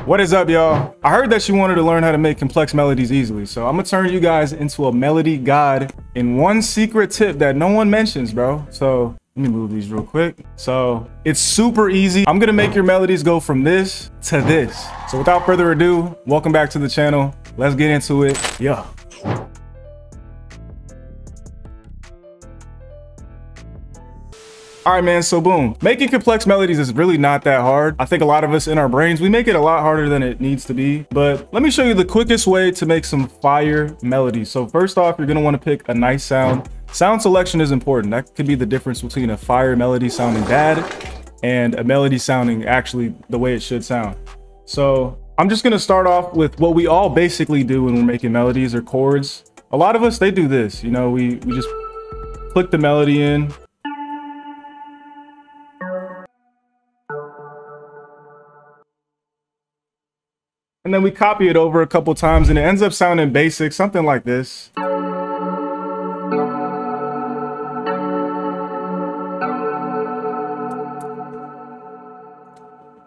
What is up, y'all? I heard that you wanted to learn how to make complex melodies easily, so I'm gonna turn you guys into a melody god in one secret tip that no one mentions, bro. So let me move these real quick. So it's super easy. I'm gonna make your melodies go from this to this. So without further ado, welcome back to the channel. Let's get into it. Yeah. All right, man, so boom. Making complex melodies is really not that hard. I think a lot of us in our brains, we make it a lot harder than it needs to be. But let me show you the quickest way to make some fire melodies. So first off, you're gonna wanna pick a nice sound. Sound selection is important. That could be the difference between a fire melody sounding bad and a melody sounding actually the way it should sound. So I'm just gonna start off with what we all basically do when we're making melodies or chords. A lot of us, they do this. You know, we just click the melody in. And then we copy it over a couple times and it ends up sounding basic, something like this.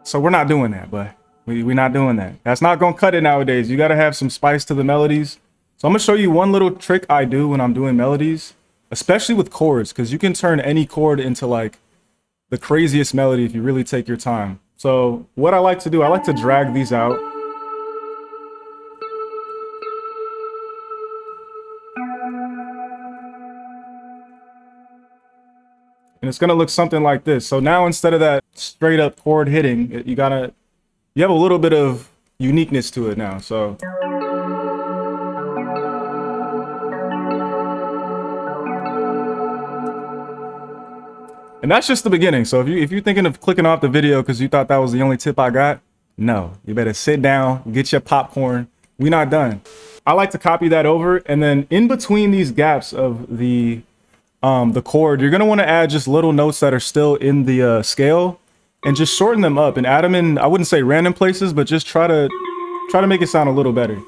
So we're not doing that, but we're not doing that. That's not gonna cut it nowadays. You gotta have some spice to the melodies. So I'm gonna show you one little trick I do when I'm doing melodies, especially with chords, because you can turn any chord into like the craziest melody if you really take your time. So what I like to do, I like to drag these out. And it's gonna look something like this. So now instead of that straight up chord hitting, you have a little bit of uniqueness to it now. So and that's just the beginning. So if you're thinking of clicking off the video because you thought that was the only tip I got, no, you better sit down, get your popcorn. We're not done. I like to copy that over, and then in between these gaps of the chord, you're gonna want to add just little notes that are still in the scale and just shorten them up and add them in, I wouldn't say random places, but just try to make it sound a little better.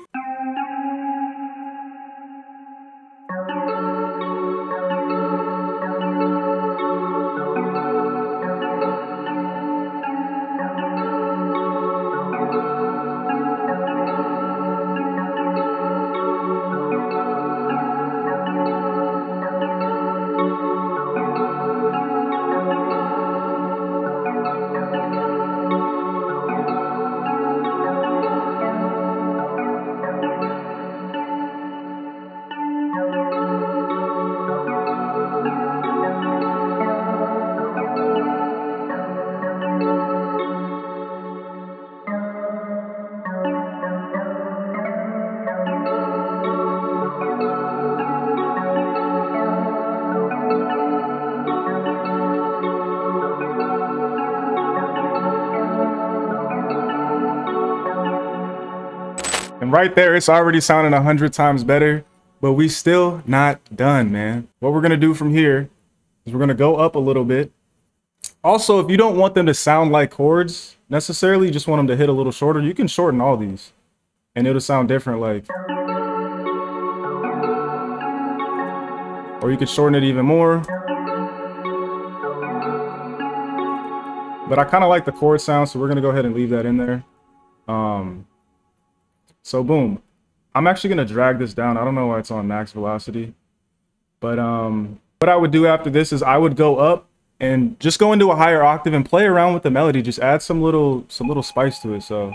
And right there, it's already sounding 100 times better, but we still not done, man. What we're gonna do from here is we're gonna go up a little bit. Also, if you don't want them to sound like chords necessarily, you just want them to hit a little shorter, you can shorten all these and it'll sound different, like, or you could shorten it even more. But I kind of like the chord sound, so we're gonna go ahead and leave that in there. So boom, I'm actually gonna drag this down. I don't know why it's on max velocity, but what I would do after this is I would go up and just go into a higher octave and play around with the melody. Just add some little spice to it. So.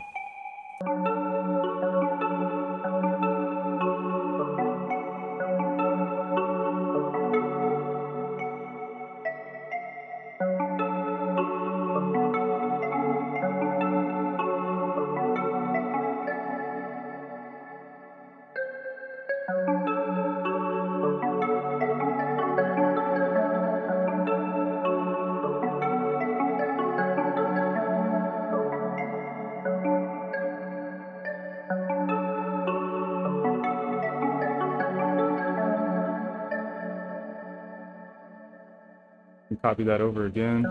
Copy that over again.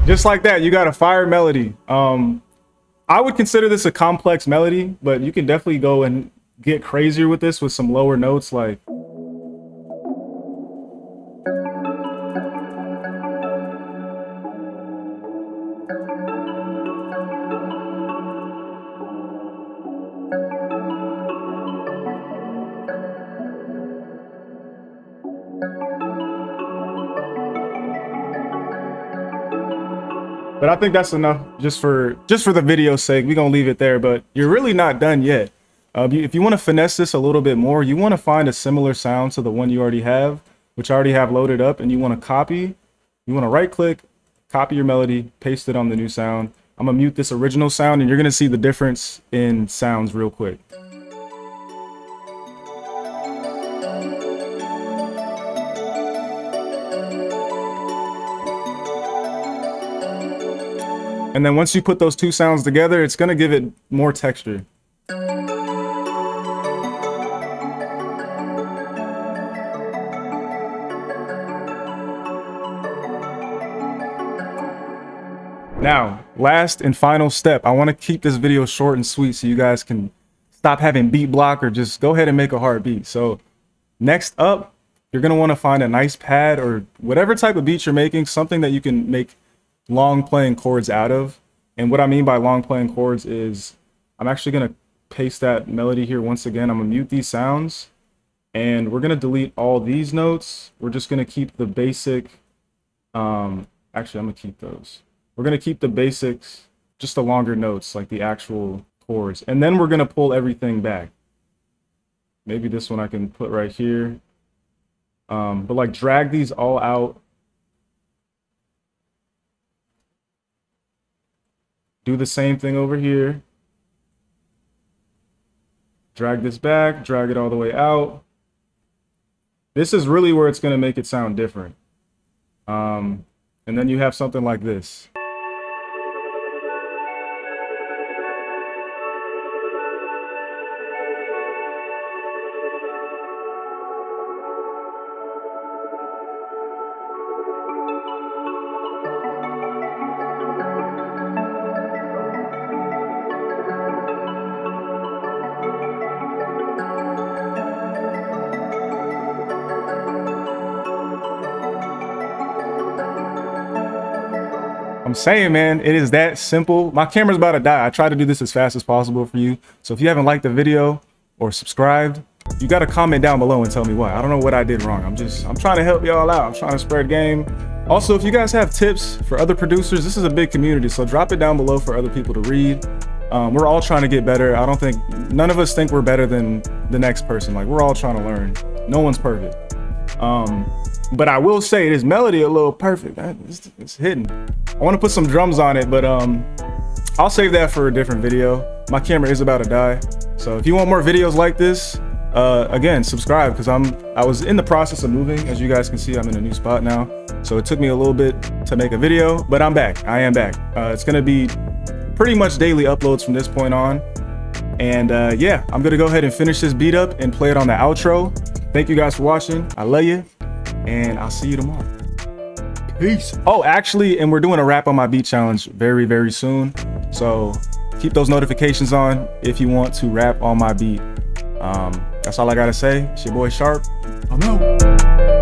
Just like that, you got a fire melody. I would consider this a complex melody, but you can definitely go and get crazier with this with some lower notes like. But I think that's enough just for the video's sake. We're gonna leave it there, but you're really not done yet. If you want to finesse this a little bit more, you want to find a similar sound to the one you already have, which I already have loaded up, and you want to copy. You want to right click, copy your melody, paste it on the new sound. I'm gonna mute this original sound, and you're gonna see the difference in sounds real quick. And then once you put those two sounds together, it's gonna give it more texture. Now, last and final step. I wanna keep this video short and sweet so you guys can stop having beat block or just go ahead and make a hard beat. So next up, you're gonna wanna find a nice pad or whatever type of beat you're making, something that you can make long playing chords out of. And what I mean by long playing chords is I'm actually going to paste that melody here once again. I'm going to mute these sounds and we're going to delete all these notes. We're just going to keep the basic actually I'm going to keep those. We're going to keep the basics, just the longer notes like the actual chords, and then we're going to pull everything back. Maybe this one I can put right here, but like drag these all out. Do the same thing over here. Drag this back, drag it all the way out. This is really where it's going to make it sound different. And then you have something like this. I'm saying, man, it is that simple. My camera's about to die. I try to do this as fast as possible for you. So if you haven't liked the video or subscribed, you got to comment down below and tell me why. I don't know what I did wrong. I'm trying to help y'all out. I'm trying to spread game. Also, if you guys have tips for other producers, this is a big community, so drop it down below for other people to read. We're all trying to get better. I don't think, none of us think we're better than the next person. Like, we're all trying to learn. No one's perfect. But I will say this melody a little perfect. It's hidden. I want to put some drums on it, but I'll save that for a different video. My camera is about to die. So if you want more videos like this, again, subscribe, because I was in the process of moving. As you guys can see, I'm in a new spot now. So it took me a little bit to make a video, but I'm back. I am back. It's gonna be pretty much daily uploads from this point on. And yeah, I'm gonna go ahead and finish this beat up and play it on the outro. Thank you guys for watching. I love you, and I'll see you tomorrow. Peace. Oh, actually, and we're doing a rap on my beat challenge very, very soon. So keep those notifications on if you want to rap on my beat. That's all I gotta say. It's your boy Sharpe. I'm out.